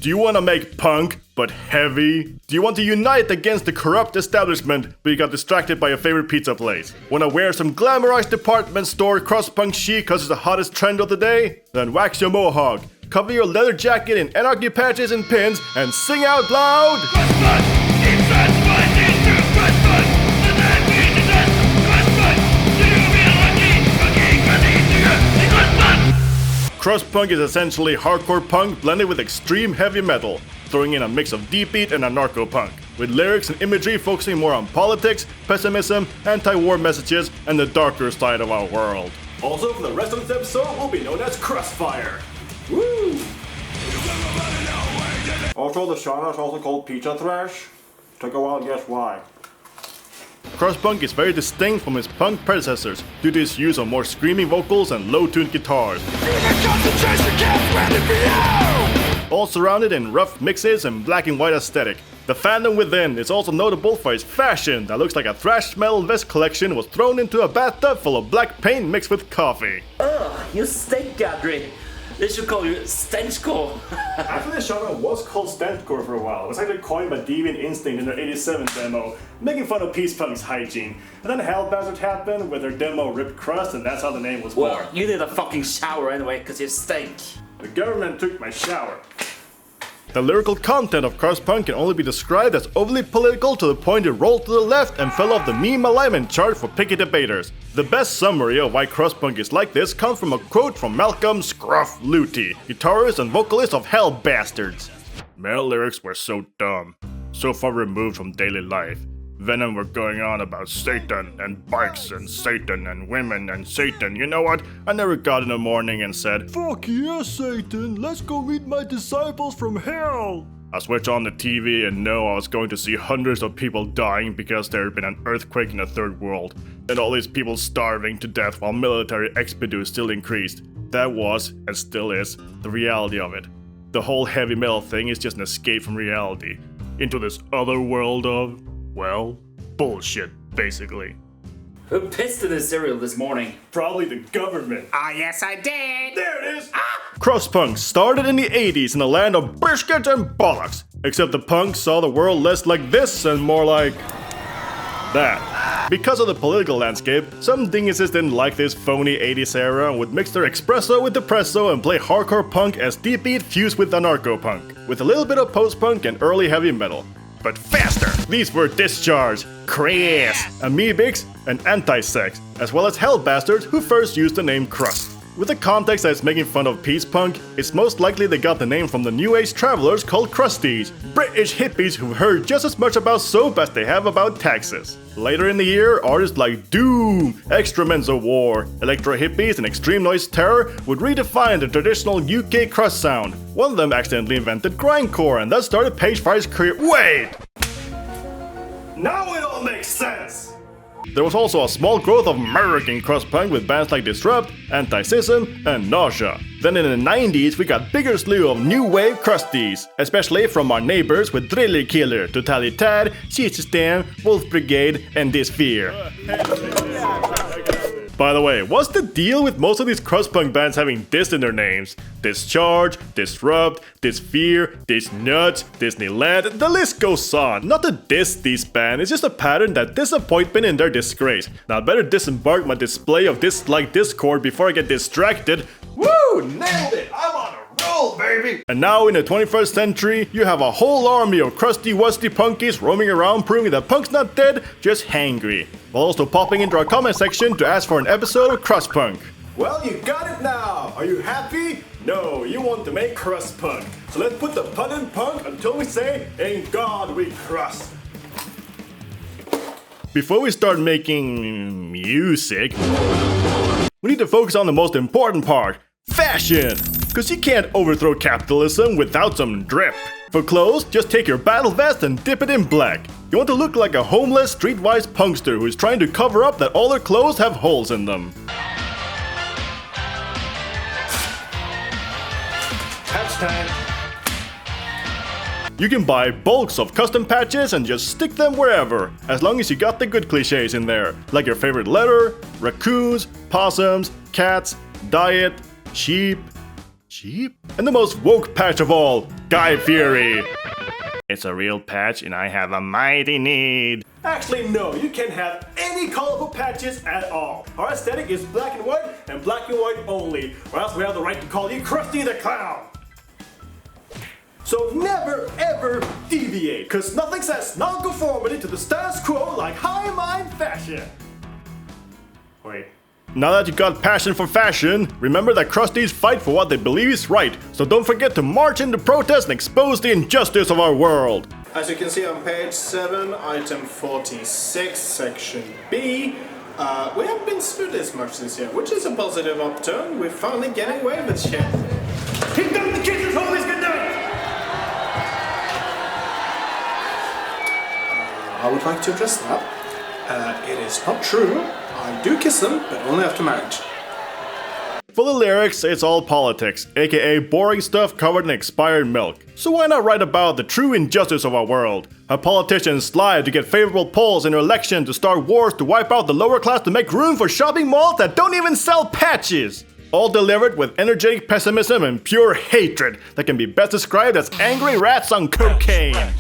Do you want to make punk, but heavy? Do you want to unite against the corrupt establishment, but you got distracted by your favorite pizza place? Want to wear some glamorized department store Crust Punk chic cause it's the hottest trend of the day? Then wax your mohawk, cover your leather jacket in anarchy patches and pins, and sing out loud! Crust Punk! It's transformed into Crust Punk! The man we detest! Crust Punk! Do you feel lucky? Cooking crusty to you! Crust Punk! Crust Punk is essentially hardcore punk blended with extreme heavy metal, throwing in a mix of deep beat and anarcho-punk, with lyrics and imagery focusing more on politics, pessimism, anti-war messages, and the darker side of our world. Also, for the rest of this episode, we'll be known as Crustfire. Woo! Also, the genre is also called pizza thrash. Took a while to guess why. Crust Punk is very distinct from his punk predecessors due to his use of more screaming vocals and low-tuned guitars. All surrounded in rough mixes and black and white aesthetic. The fandom within is also notable for its fashion that looks like a thrash metal vest collection was thrown into a bathtub full of black paint mixed with coffee. Ugh, you stink, Andri. They should call you Stenchcore. Actually, the genre was called Stenchcore for a while. It was actually coined by Deviant Instinct in their 87 demo, making fun of Peace Punk's hygiene. And then Hellbastard happened with their demo Ripped Crust, and that's how the name was born. Well, you need a fucking shower anyway, because you stink. The government took my shower. The lyrical content of Crust Punk can only be described as overly political to the point it rolled to the left and fell off the meme alignment chart for picky debaters. The best summary of why Crust Punk is like this comes from a quote from Malcolm Scruff Luty, guitarist and vocalist of Hellbastards. Metal lyrics were so dumb, so far removed from daily life. Venom were going on about Satan and bikes and Satan and women and Satan. You know what? I never got in the morning and said, "Fuck yeah, Satan, let's go meet my disciples from hell." I switched on the TV and know I was going to see hundreds of people dying because there had been an earthquake in the third world, and all these people starving to death while military exodus still increased. That was, and still is, the reality of it. The whole heavy metal thing is just an escape from reality, into this other world of, well, bullshit, basically. Who pissed in the cereal this morning? Probably the government. Ah, yes I did! There it is! Crust Punk started in the 80s in the land of biscuits and bollocks. Except the punks saw the world less like this and more like that. Because of the political landscape, some dinguses didn't like this phony 80s era and would mix their espresso with depresso and play hardcore punk as deep beat fused with anarcho-punk, with a little bit of post-punk and early heavy metal. But faster! These were Discharge, Crass, Amoebics, and Anti-Sex, as well as Hellbastards who first used the name Crust. With the context that it's making fun of peace punk, it's most likely they got the name from the New Age travelers called Crusties, British hippies who've heard just as much about soap as they have about taxes. Later in the year, artists like Doom, Extrements of War, Electro Hippies, and Extreme Noise Terror would redefine the traditional UK crust sound. One of them accidentally invented grindcore and thus started Pagefire's career. Wait! Now it all makes sense! There was also a small growth of American crust punk with bands like Disrupt, Anti-Sism, and Nausea. Then in the 90s we got bigger slew of new wave crusties, especially from our neighbors with Driller Killer, Totalitad, System, Wolf Brigade, and Disfear. By the way, what's the deal with most of these crust punk bands having dis in their names? Discharge, Disrupt, Disfear, Disnuts, Disneyland, the list goes on. Not to diss these bands, it's just a pattern that disappointment in their disgrace. Now I better disembark my display of dislike Discord before I get distracted. Woo! Nailed it! I'm on a roll, baby! And now in the 21st century, you have a whole army of crusty wusty punkies roaming around proving that punk's not dead, just hangry. While also popping into our comment section to ask for an episode of Crust Punk. Well, you got it now! Are you happy? No, you want to make Crust Punk. So let's put the pun in punk until we say, "In God we crust." Before we start making music, we need to focus on the most important part, fashion. Cause you can't overthrow capitalism without some drip. For clothes, just take your battle vest and dip it in black. You want to look like a homeless, streetwise punkster who is trying to cover up that all their clothes have holes in them. Patch time. You can buy bulks of custom patches and just stick them wherever, as long as you got the good cliches in there, like your favorite letter, raccoons, possums, cats, diet, sheep, cheap. And the most woke patch of all, Guy Fieri. It's a real patch and I have a mighty need. Actually, no, you can't have any colorful patches at all. Our aesthetic is black and white only, or else we have the right to call you Krusty the Clown. So never ever deviate, cause nothing says non-conformity to the status quo like high mind fashion. Wait. Now that you got passion for fashion, remember that Krusties fight for what they believe is right, so don't forget to march into protest and expose the injustice of our world. As you can see on page 7, item 46, section B, we haven't been sued as much this year, which is a positive upturn. We're finally getting away with shit. Keep them the kisses, homies, good night! I would like to address that. It is not true. I do kiss them, but only after marriage. For the lyrics, it's all politics, aka boring stuff covered in expired milk. So why not write about the true injustice of our world? How politicians lie to get favorable polls in their election, to start wars, to wipe out the lower class, to make room for shopping malls that don't even sell patches. All delivered with energetic pessimism and pure hatred that can be best described as angry rats on cocaine.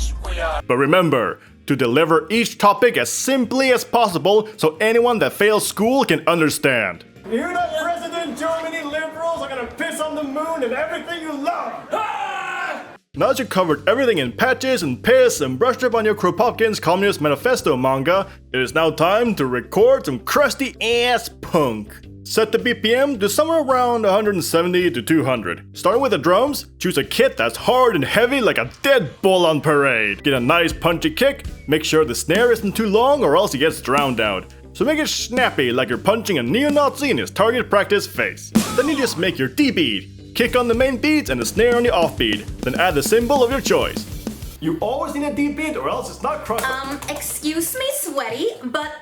But remember, to deliver each topic as simply as possible so anyone that fails school can understand. You're not President Germany liberals are gonna piss on the moon and everything you love! Ah! Now that you covered everything in patches and piss and brushed up on your Kropotkin's Communist Manifesto manga, it is now time to record some crusty ass punk. Set the BPM to somewhere around 170 to 200. Starting with the drums, choose a kit that's hard and heavy like a dead bull on parade. Get a nice punchy kick, make sure the snare isn't too long or else he gets drowned out. So make it snappy like you're punching a neo-Nazi in his target practice face. Then you just make your D beat, kick on the main beats and the snare on the off beat, then add the symbol of your choice. You always need a D beat or else it's not crust. Excuse me, sweaty, but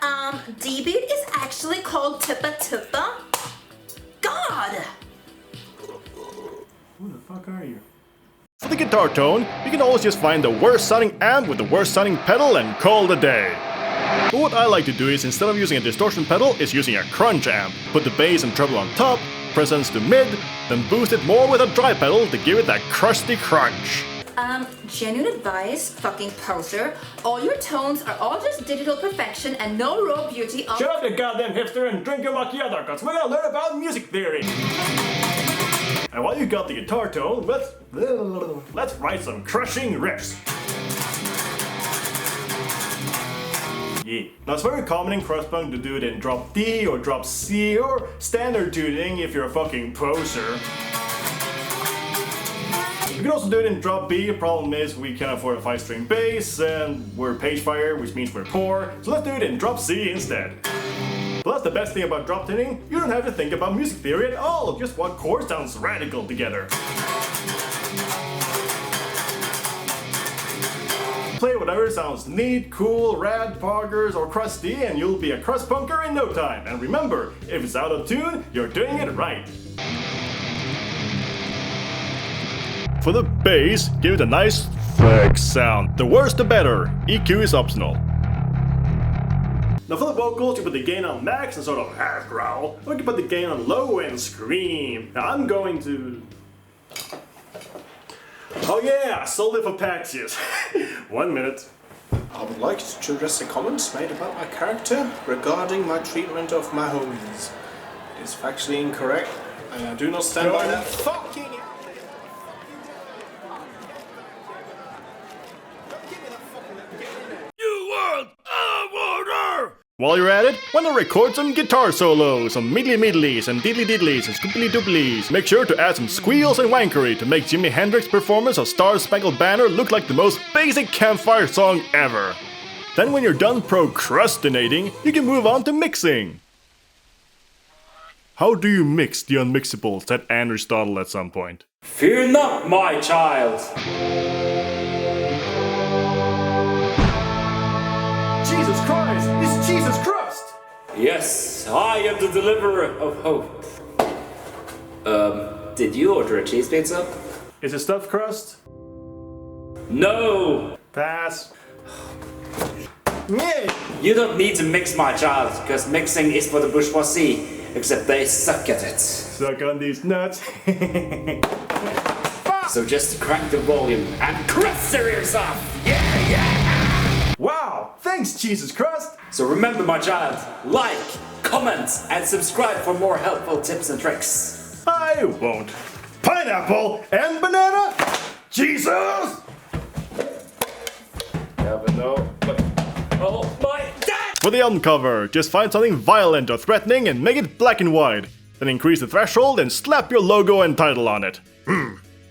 D beat is actually called tippa tippa. God! Who the fuck are you? For the guitar tone, you can always just find the worst sounding amp with the worst sounding pedal and call it a day. But what I like to do is, instead of using a distortion pedal, is using a crunch amp. Put the bass and treble on top, presence to mid, then boost it more with a dry pedal to give it that crusty crunch. Genuine advice, fucking poser. All your tones are all just digital perfection and no raw beauty of— Shut up, you goddamn hipster, and drink your macchiato, cause we're gonna learn about music theory! And while you got the guitar tone, let's write some crushing riffs. Yeah. Now it's very common in Crust Punk to do it in drop D or drop C or standard tuning if you're a fucking poser. You can also do it in drop B. The problem is we can't afford a 5-string bass and we're Pagefire, which means we're poor. So let's do it in drop C instead. But that's the best thing about drop tuning. You don't have to think about music theory at all. Just what chord sounds radical together. Play whatever sounds neat, cool, rad, poggers, or crusty, and you'll be a crust punker in no time. And remember, if it's out of tune, you're doing it right. For the bass, give it a nice thick sound. The worse the better. EQ is optional. Now for the vocals, you put the gain on max and sort of half growl, or you can put the gain on low and scream. Now I'm going to... Oh yeah, sold it for patches. 1 minute. I would like to address the comments made about my character regarding my treatment of my homies. It is factually incorrect, and I do not stand by that fucking... While you're at it, why not record some guitar solos, some meedly-meedlies, and diddly-diddlies, and scoopily-dooblies. Make sure to add some squeals and wankery to make Jimi Hendrix's performance of Star Spangled Banner look like the most basic campfire song ever. Then when you're done procrastinating, you can move on to mixing. How do you mix the unmixable? Said Aristotle at some point. Fear not, my child! Jesus Christ! It's Jesus Crust! Yes, I am the deliverer of hope. Did you order a cheese pizza? Is it stuffed crust? No! Pass. You don't need to mix, my child, because mixing is for the bourgeoisie. except they suck at it. Suck on these nuts. So just crank the volume and crust their ears off! Wow, thanks Jesus Crust! So remember, my child, like, comment, and subscribe for more helpful tips and tricks. I won't. Pineapple and banana? Jesus! Never know, but... Oh my dad! For the album cover, just find something violent or threatening and make it black and white. Then increase the threshold and slap your logo and title on it.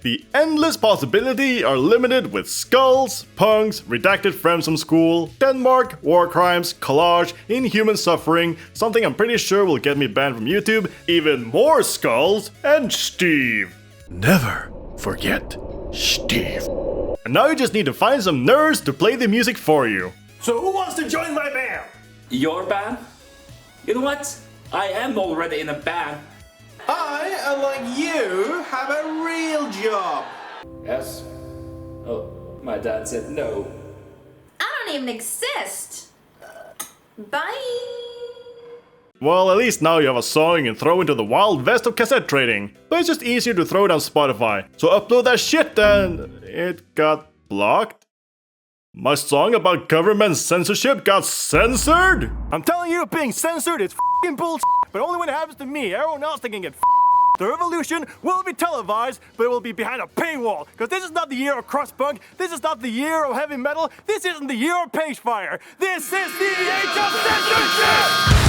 The endless possibility are limited with skulls, punks, redacted friends from school, Denmark, war crimes, collage, inhuman suffering, something I'm pretty sure will get me banned from YouTube, even more skulls, and Steve. Never forget Steve. And now you just need to find some nerds to play the music for you. So who wants to join my band? Your band? You know what? I am already in a band. I, unlike you, have a real job. Yes? Oh, my dad said no. I don't even exist. Bye. Well, at least now you have a song you can throw into the wild west of cassette trading. But it's just easier to throw it on Spotify. So upload that shit and it got blocked? My song about government censorship got censored? I'm telling you, being censored is f***ing bullshit, but only when it happens to me. Everyone else can get f***ed. The revolution will be televised, but it will be behind a paywall. Because this is not the year of Crust Punk, this is not the year of heavy metal, this isn't the year of Pagefire. This is the age of censorship!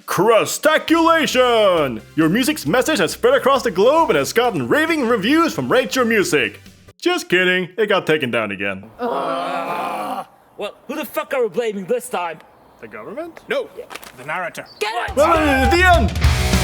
Crustaculation! Your music's message has spread across the globe and has gotten raving reviews from Rate Your Music. Just kidding, it got taken down again. Well, who the fuck are we blaming this time? The government? No, the narrator. Get it! Well, the end!